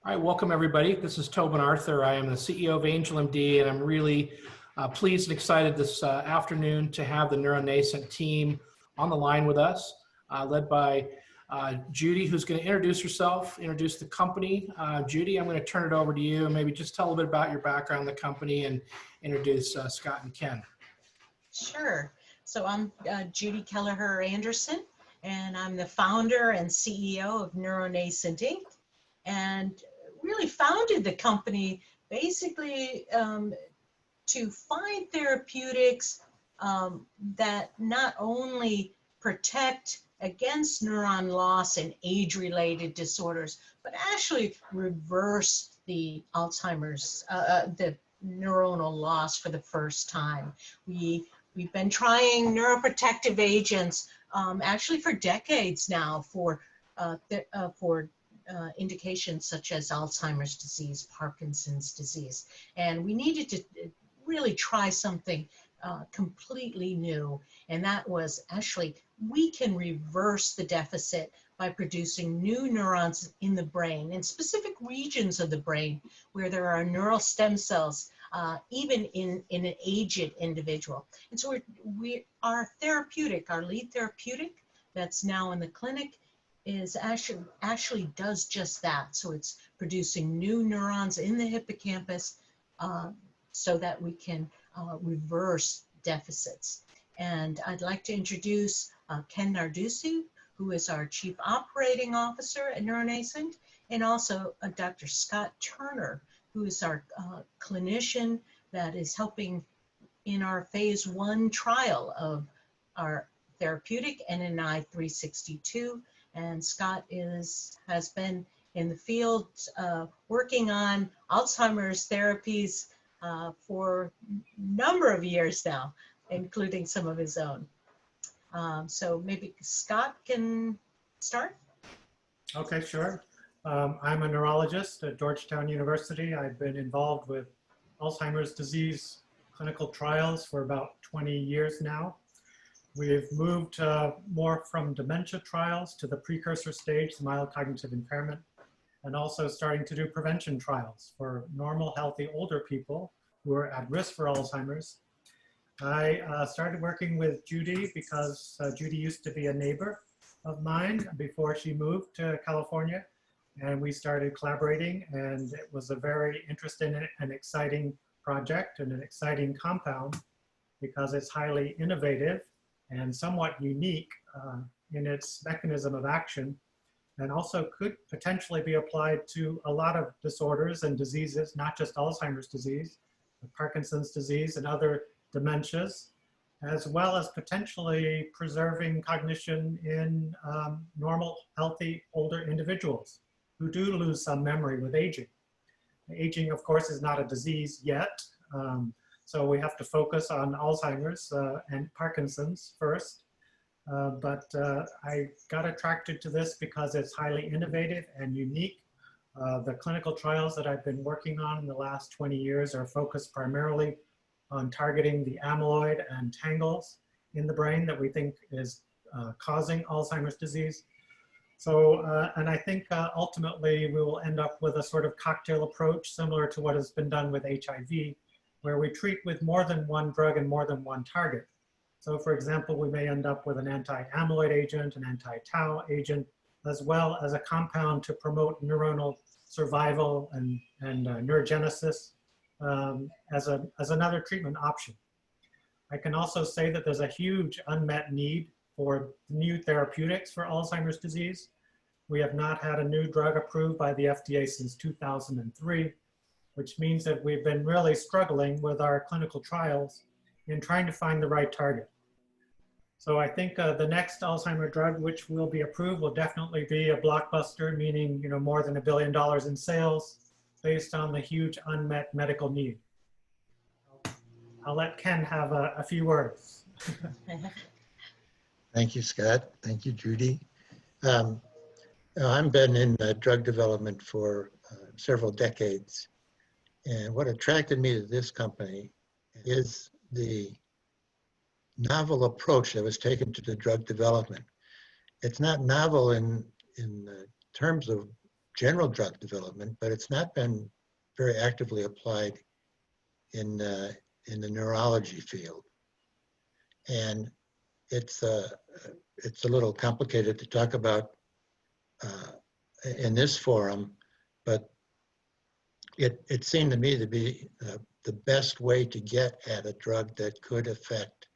All right, welcome everybody. This is Tobin Arthur. I am the CEO of AngelMD, and I'm really pleased and excited this afternoon to have the NeuroNascent team on the line with us, led by Judy, who's going to introduce herself, introduce the company. Judy, I'm going to turn it over to you and maybe just tell a little bit about your background in the company and introduce Scott and Ken. Sure. So I'm Judy Kelleher Anderson, and I'm the founder and CEO of NeuroNascent Inc. And really founded the company basically to find therapeutics that not only protect against neuron loss and age-related disorders, but actually reverse the Alzheimer's, the neuronal loss for the first time. We've been trying neuroprotective agents actually for decades now for indications such as Alzheimer's disease, Parkinson's disease. And we needed to really try something completely new. And that was actually, we can reverse the deficit by producing new neurons in the brain, in specific regions of the brain where there are neural stem cells, even in an aged individual. And so our therapeutic, our lead therapeutic that's now in the clinic is actually does just that. So it's producing new neurons in the hippocampus so that we can reverse deficits. And I'd like to introduce Ken Narducci, who is our Chief Operating Officer at NeuroNascent, and also Dr. Scott Turner, who is our clinician that is helping in our phase 1 trial of our therapeutic NNI 362. And Scott has been in the field working on Alzheimer's therapies for a number of years now, including some of his own. So maybe Scott can start. Okay, sure. I'm a neurologist at Georgetown University. I've been involved with Alzheimer's disease clinical trials for about 20 years now. We've moved more from dementia trials to the precursor stage, the mild cognitive impairment, and also starting to do prevention trials for normal, healthy, older people who are at risk for Alzheimer's. I started working with Judy because Judy used to be a neighbor of mine before she moved to California, and we started collaborating, and it was a very interesting and exciting project and an exciting compound because it's highly innovative and somewhat unique in its mechanism of action, and also could potentially be applied to a lot of disorders and diseases, not just Alzheimer's disease, but Parkinson's disease and other dementias, as well as potentially preserving cognition in normal, healthy, older individuals who do lose some memory with aging. Aging, of course, is not a disease yet. So we have to focus on Alzheimer's and Parkinson's first. But I got attracted to this because it's highly innovative and unique. The clinical trials that I've been working on in the last 20 years are focused primarily on targeting the amyloid and tangles in the brain that we think is causing Alzheimer's disease. So, and I think ultimately we will end up with a sort of cocktail approach similar to what has been done with HIV, where we treat with more than one drug and more than one target. So for example, we may end up with an anti-amyloid agent, an anti-tau agent, as well as a compound to promote neuronal survival and neurogenesis as another treatment option. I can also say that there's a huge unmet need for new therapeutics for Alzheimer's disease. We have not had a new drug approved by the FDA since 2003. Which means that we've been really struggling with our clinical trials in trying to find the right target. So I think the next Alzheimer's drug which will be approved will definitely be a blockbuster, meaning more than $1 billion in sales based on the huge unmet medical need. I'll let Ken have a few words. Thank you, Scott. Thank you, Judy. I've been in drug development for several decades. And what attracted me to this company is the novel approach that was taken to the drug development. It's not novel in terms of general drug development, but it's not been very actively applied in the neurology field. And it's a little complicated to talk about in this forum, but it seemed to me to be the best way to get at a drug that could affect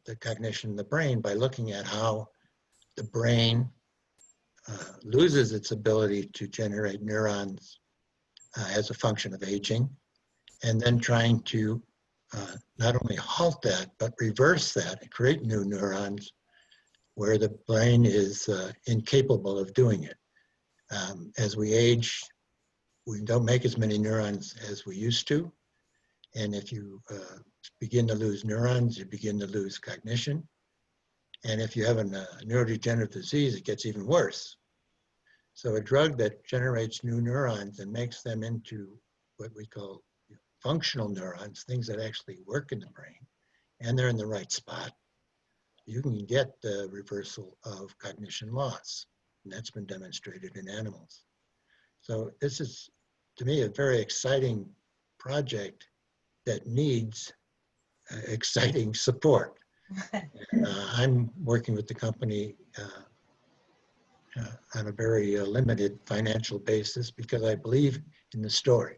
the cognition in the brain by looking at how the brain loses its ability to generate neurons as a function of aging, and then trying to not only halt that, but reverse that and create new neurons where the brain is incapable of doing it. As we age, we don't make as many neurons as we used to. And if you begin to lose neurons, you begin to lose cognition. And if you have a neurodegenerative disease, it gets even worse. So a drug that generates new neurons and makes them into what we call functional neurons, things that actually work in the brain, and they're in the right spot, you can get the reversal of cognition loss. And that's been demonstrated in animals. So this is, to me, a very exciting project that needs exciting support. I'm working with the company on a very limited financial basis because I believe in the story.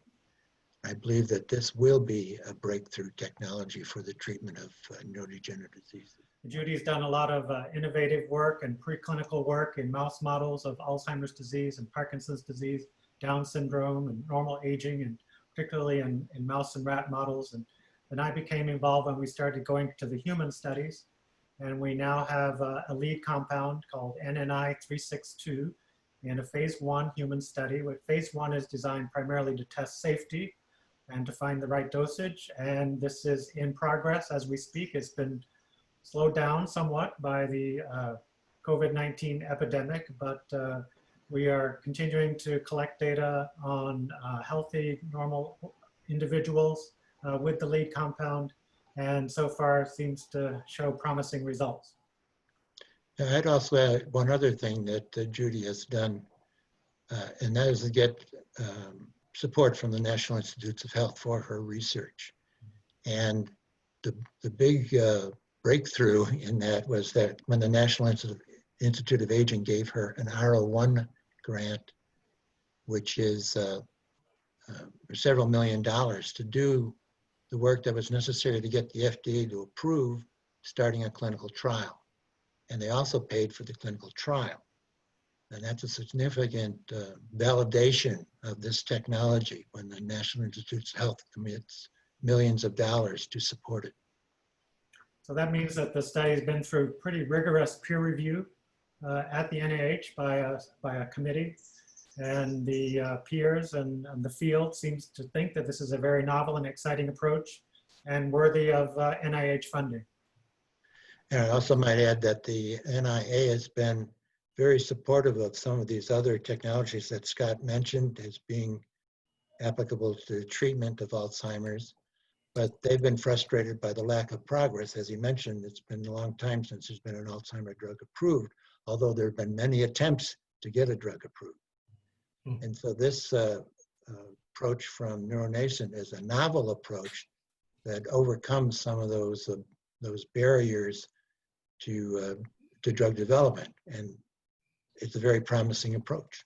I believe that this will be a breakthrough technology for the treatment of neurodegenerative diseases. Judy's done a lot of innovative work and preclinical work in mouse models of Alzheimer's disease and Parkinson's disease, Down syndrome and normal aging, and particularly in mouse and rat models. And I became involved when we started going to the human studies. And we now have a lead compound called NNI-362 in a phase 1 human study. Phase 1 is designed primarily to test safety and to find the right dosage. And this is in progress as we speak. It's been slowed down somewhat by the COVID-19 epidemic, but we are continuing to collect data on healthy, normal individuals with the lead compound, and so far seems to show promising results. I'd also add one other thing that Judy has done, and that is to get support from the National Institutes of Health for her research. And the big breakthrough in that was that when the National Institute of Aging gave her an R01 grant, which is several $1 million to do the work that was necessary to get the FDA to approve starting a clinical trial. And they also paid for the clinical trial. And that's a significant validation of this technology when the National Institutes of Health commits millions of dollars to support it. So that means that the study has been through pretty rigorous peer review at the NIH by a committee. And the peers and the field seems to think that this is a very novel and exciting approach and worthy of NIH funding. And I also might add that the NIA has been very supportive of some of these other technologies that Scott mentioned as being applicable to the treatment of Alzheimer's, but they've been frustrated by the lack of progress. As he mentioned, it's been a long time since there's been an Alzheimer's drug approved, although there have been many attempts to get a drug approved. And so this approach from NeuroNascent is a novel approach that overcomes some of those barriers to drug development, and it's a very promising approach.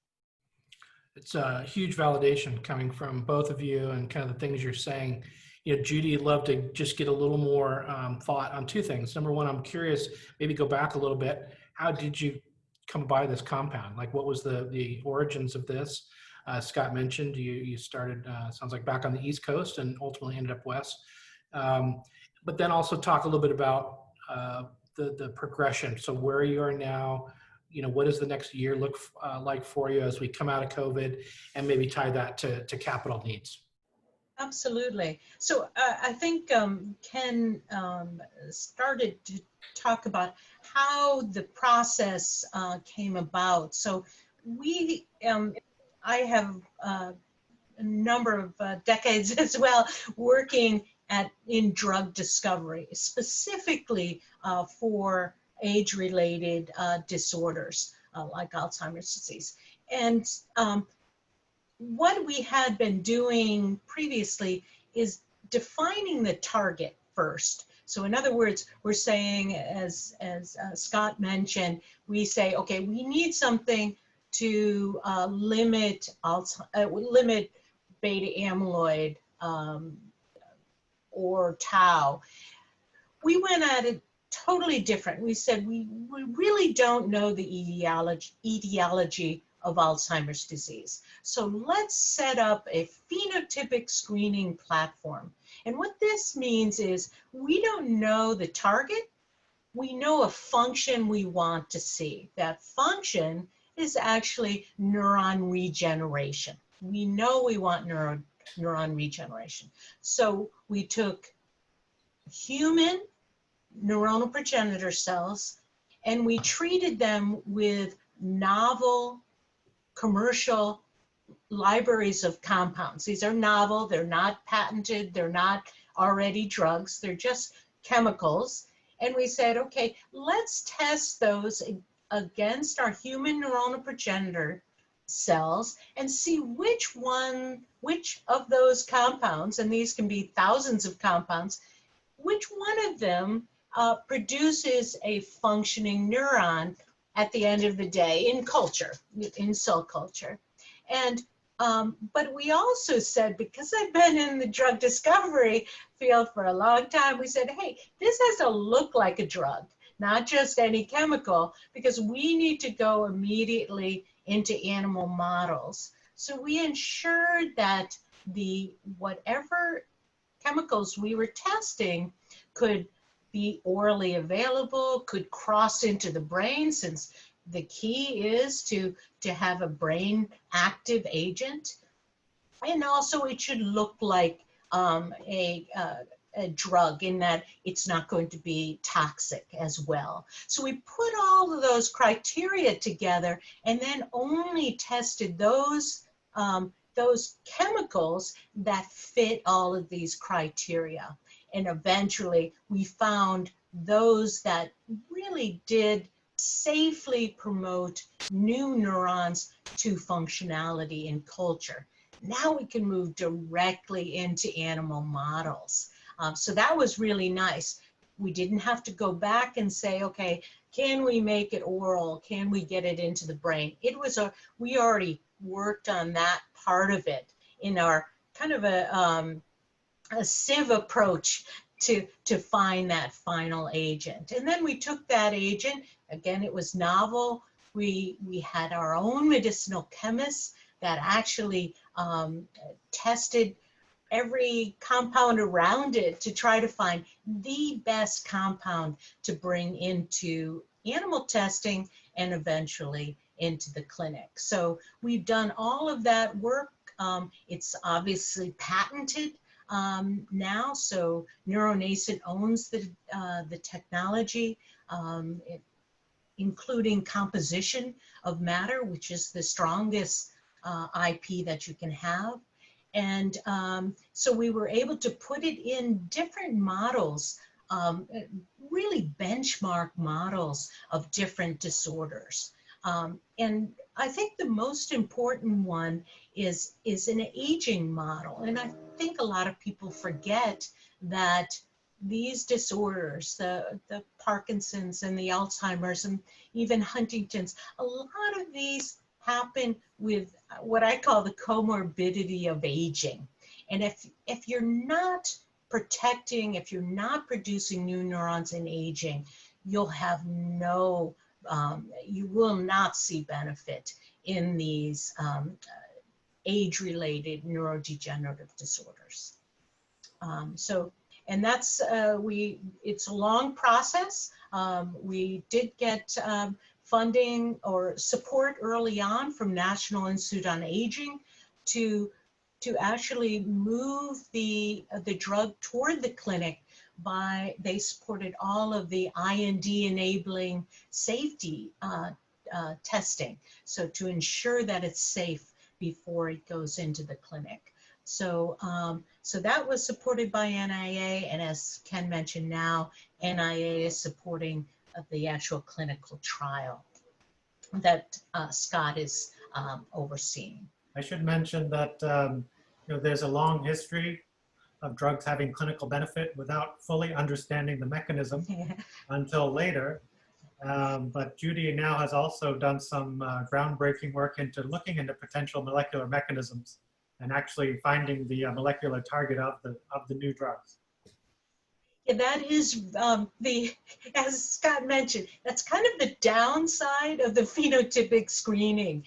It's a huge validation coming from both of you and kind of the things you're saying. You know, Judy, I'd love to just get a little more thought on two things. Number one, I'm curious, maybe go back a little bit. How did you come by this compound? Like, what was the origins of this? Scott mentioned you started, sounds like back on the East Coast and ultimately ended up west. But then also talk a little bit about the progression. So where you are now, you know, what does the next year look like for you as we come out of COVID, and maybe tie that to capital needs? Absolutely. So I think Ken started to talk about how the process came about. So I have a number of decades as well working in drug discovery, specifically for age-related disorders like Alzheimer's disease. And what we had been doing previously is defining the target first. So in other words, we're saying, as Scott mentioned, we say, okay, we need something to limit beta amyloid or tau. We went at it totally different. We said we really don't know the etiology of Alzheimer's disease. So let's set up a phenotypic screening platform. And what this means is we don't know the target, we know a function we want to see. That function is actually neuron regeneration. We know we want neuron regeneration. So we took human neuronal progenitor cells and we treated them with novel commercial libraries of compounds. These are novel, they're not patented, they're not already drugs, they're just chemicals. And we said, okay, let's test those against our human neuronal progenitor cells and see which of those compounds, and these can be thousands of compounds, which one of them produces a functioning neuron at the end of the day in culture, in cell culture. And but we also said, because I've been in the drug discovery field for a long time, we said, hey, this has to look like a drug, not just any chemical, because we need to go immediately into animal models. So we ensured that whatever chemicals we were testing could be orally available, could cross into the brain, since the key is to have a brain active agent. And also it should look like a drug, in that it's not going to be toxic as well. So we put all of those criteria together and then only tested those chemicals that fit all of these criteria. And eventually we found those that really did safely promote new neurons to functionality in culture. Now we can move directly into animal models. So that was really nice. We didn't have to go back and say, okay, can we make it oral? Can we get it into the brain? We already worked on that part of it in our kind of a sieve approach to find that final agent. And then we took that agent, again, it was novel. We had our own medicinal chemists that actually tested every compound around it to try to find the best compound to bring into animal testing and eventually into the clinic. So we've done all of that work. It's obviously patented now, so NeuroNascent owns the technology, including composition of matter, which is the strongest IP that you can have. And so we were able to put it in different models, really benchmark models of different disorders. And I think the most important one is an aging model. And I think a lot of people forget that these disorders, the Parkinson's and the Alzheimer's and even Huntington's, a lot of these happen with what I call the comorbidity of aging. And if you're not protecting, if you're not producing new neurons in aging, you'll have you will not see benefit in these age-related neurodegenerative disorders. And that's, it's a long process. We did get funding or support early on from National Institute on Aging to actually move the drug toward the clinic. They supported all of the IND enabling safety testing, so to ensure that it's safe before it goes into the clinic. So that was supported by NIA, and as Ken mentioned now, NIA is supporting the actual clinical trial that Scott is overseeing. I should mention that there's a long history of drugs having clinical benefit without fully understanding the mechanism until later. But Judy now has also done some groundbreaking work into looking into potential molecular mechanisms and actually finding the molecular target of the new drugs. Yeah, that is as Scott mentioned, that's kind of the downside of the phenotypic screening,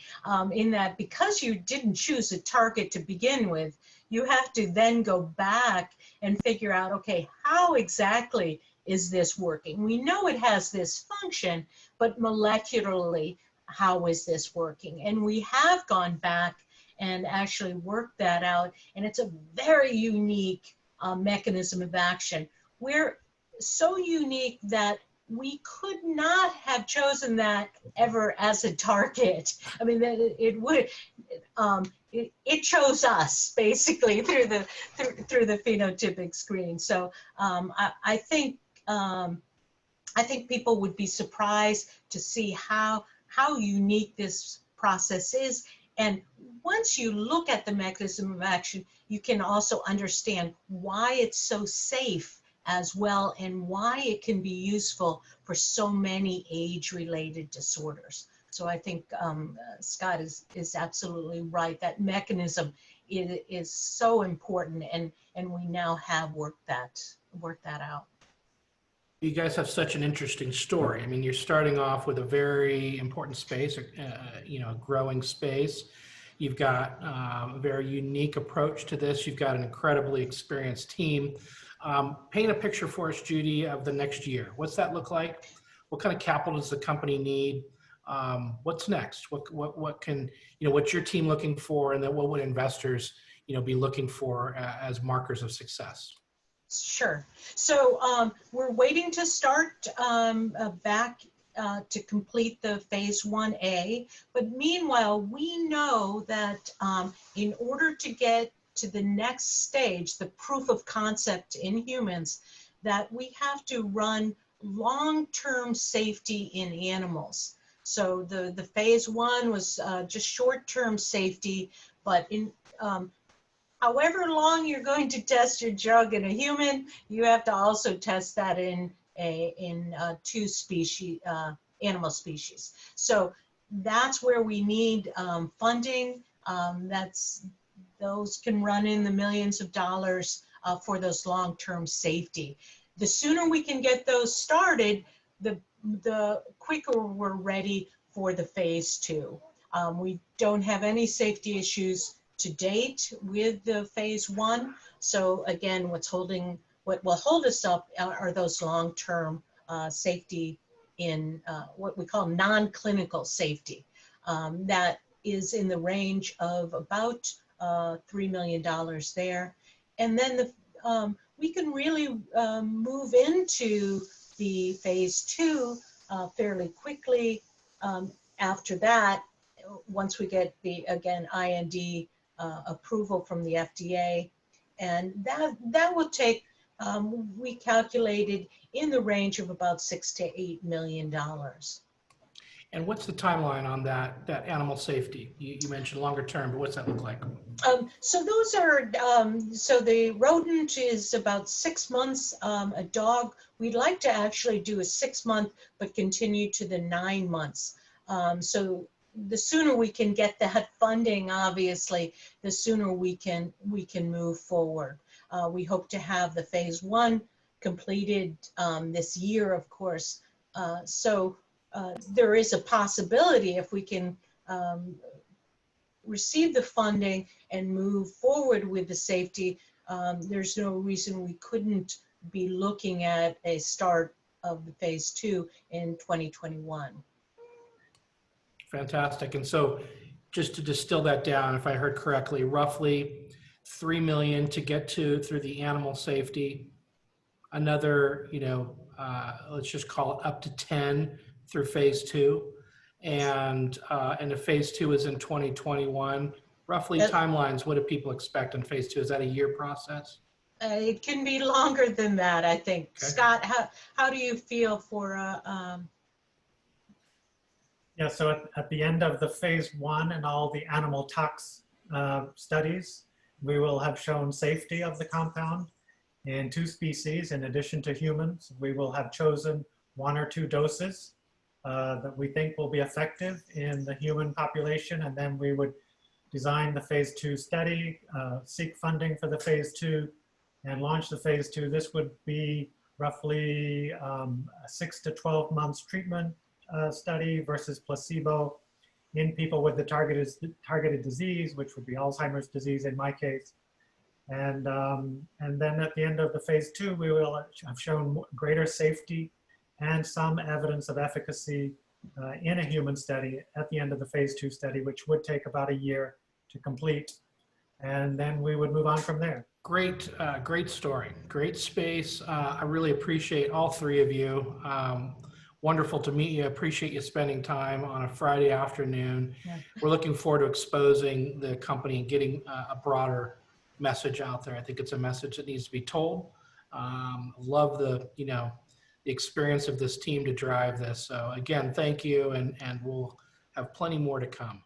in that because you didn't choose a target to begin with, you have to then go back and figure out, okay, how exactly is this working? We know it has this function, but molecularly, how is this working? And we have gone back and actually worked that out, and it's a very unique mechanism of action. We're so unique that we could not have chosen that ever as a target. I mean, it would, it chose us basically through the phenotypic screen. So I think people would be surprised to see how unique this process is. And once you look at the mechanism of action, you can also understand why it's so safe as well, and why it can be useful for so many age-related disorders. So I think Scott is absolutely right. That mechanism is so important, and we now have worked that out. You guys have such an interesting story. I mean, you're starting off with a very important space, a growing space. You've got a very unique approach to this. You've got an incredibly experienced team. Paint a picture for us, Judy, of the next year. What's that look like? What kind of capital does the company need? What's next? What can, what's your team looking for, and then what would investors, be looking for as markers of success? Sure. So we're waiting to start back to complete the phase 1A. But meanwhile, we know that in order to get to the next stage, the proof of concept in humans, that we have to run long-term safety in animals. So the phase 1 was just short-term safety, but in however long you're going to test your drug in a human, you have to also test that in two species, animal species. So that's where we need funding. Those can run in the millions of dollars for those long-term safety. The sooner we can get those started, the quicker we're ready for the phase 2. We don't have any safety issues to date with the phase 1. So again, what will hold us up are those long-term safety in what we call non-clinical safety. That is in the range of about $3 million there. And then we can really move into the phase 2 fairly quickly after that, once we get the, again, IND approval from the FDA. And that will take, we calculated, in the range of about $6 to $8 million. And what's the timeline on that animal safety? You mentioned longer term, but what's that look like? So those are, so the rodent is about 6 months. A dog, we'd like to actually do a 6 month, but continue to the 9 months. So the sooner we can get that funding, obviously, the sooner we can move forward. We hope to have the phase 1 completed this year, of course. So there is a possibility, if we can receive the funding and move forward with the safety, there's no reason we couldn't be looking at a start of the phase 2 in 2021. Fantastic. And so just to distill that down, if I heard correctly, roughly $3 million to get through the animal safety, another, let's just call it up to 10 through phase 2. And the phase 2 is in 2021. Roughly timelines, what do people expect in phase 2? Is that a year process? It can be longer than that, I think. Okay. Scott, how do you feel for Yeah, so at the end of the phase 1 and all the animal tox studies, we will have shown safety of the compound in 2 species in addition to humans. We will have chosen 1 or 2 doses that we think will be effective in the human population, and then we would design the phase 2 study, seek funding for the phase 2, and launch the phase 2. This would be roughly a 6 to 12 months treatment study versus placebo in people with the targeted disease, which would be Alzheimer's disease in my case. And then at the end of the phase 2, we will have shown greater safety and some evidence of efficacy in a human study at the end of the phase 2 study, which would take about a year to complete. And then we would move on from there. Great, great story, great space. I really appreciate all 3 of you. Wonderful to meet you. I appreciate you spending time on a Friday afternoon. Yeah. We're looking forward to exposing the company and getting a broader message out there. I think it's a message that needs to be told. Love the, the experience of this team to drive this. So again, thank you, and we'll have plenty more to come.